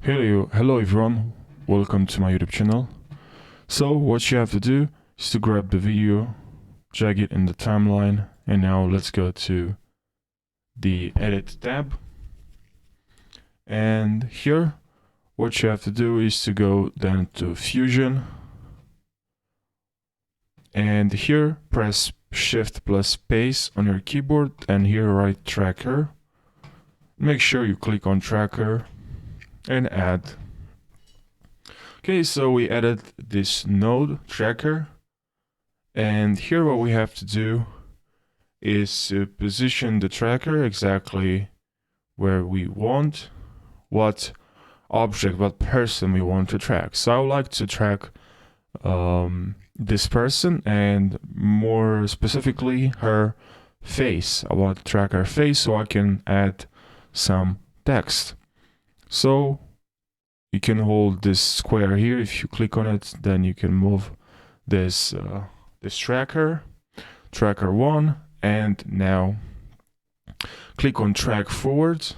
Hello everyone, welcome to my YouTube channel. So what you have to do is to grab the video, drag it in the timeline, and now let's go to the edit tab. And here what you have to do is to go down to Fusion, and here press Shift plus space on your keyboard, and here write tracker. Make sure you click on tracker and add. Okay, so we added this node tracker, and here what we have to do is to position the tracker exactly where we want, what object, what person we want to track. So I would like to track this person, and more specifically her face. I want to track her face so I can add some text. So you can hold this square here. If you click on it, then you can move this this tracker 1, and now click on track forward,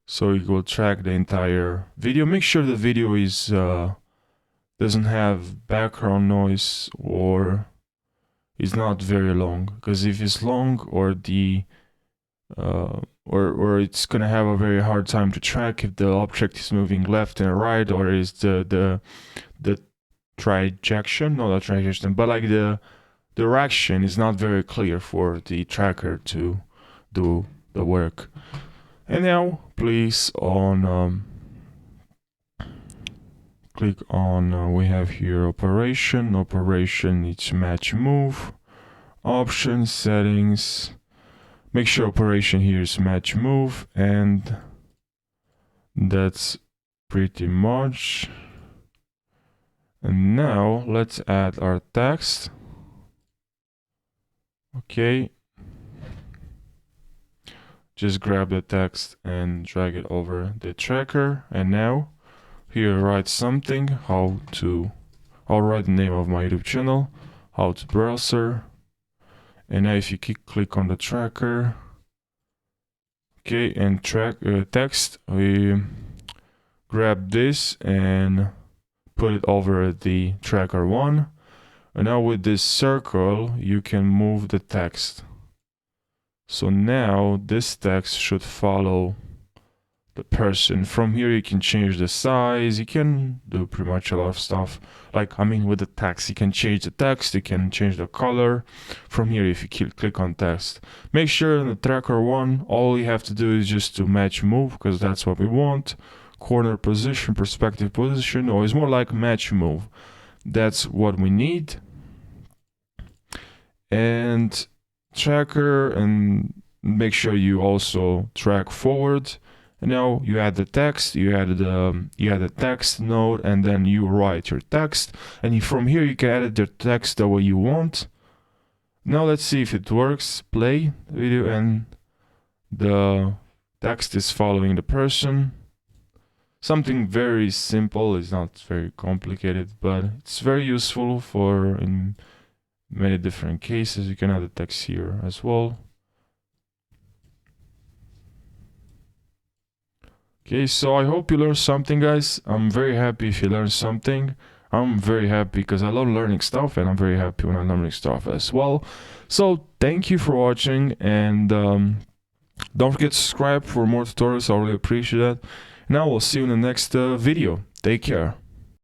so you will track the entire video. Make sure the video is doesn't have background noise or is not very long, because if it's long or the or it's gonna have a very hard time to track if the object is moving left and right, or is the trajectory, not the trajectory, but like the direction is not very clear for the tracker to do the work. And now please on click on we have here operation it's match move, options, settings. Make sure operation here is match move, and that's pretty much. And now let's add our text. Okay, just grab the text and drag it over the tracker, and now here write something. I'll write the name of my YouTube channel, how to browser. And now if you click on the tracker, okay, and track text, we grab this and put it over the tracker 1. And now with this circle you can move the text. So now this text should follow the person. From here you can change the size, you can do pretty much a lot of stuff. Like, I mean, with the text you can change the text, you can change the color from here if you click on text. Make sure in the tracker 1 all you have to do is just to match move, because that's what we want. Corner position, perspective position, or it's more like match move. That's what we need. And tracker, and make sure you also track forward. And now you add the text, you add the text node, and then you write your text, and from here you can edit the text the way you want. Now let's see if it works. Play the video, and the text is following the person. Something very simple, it's not very complicated, but it's very useful for in many different cases. You can add the text here as well. Okay, so I hope you learned something, guys. I'm very happy if you learned something. I'm very happy because I love learning stuff, and I'm very happy when I'm learning stuff as well. So thank you for watching, and don't forget to subscribe for more tutorials. I really appreciate that. Now we'll see you in the next video. Take care.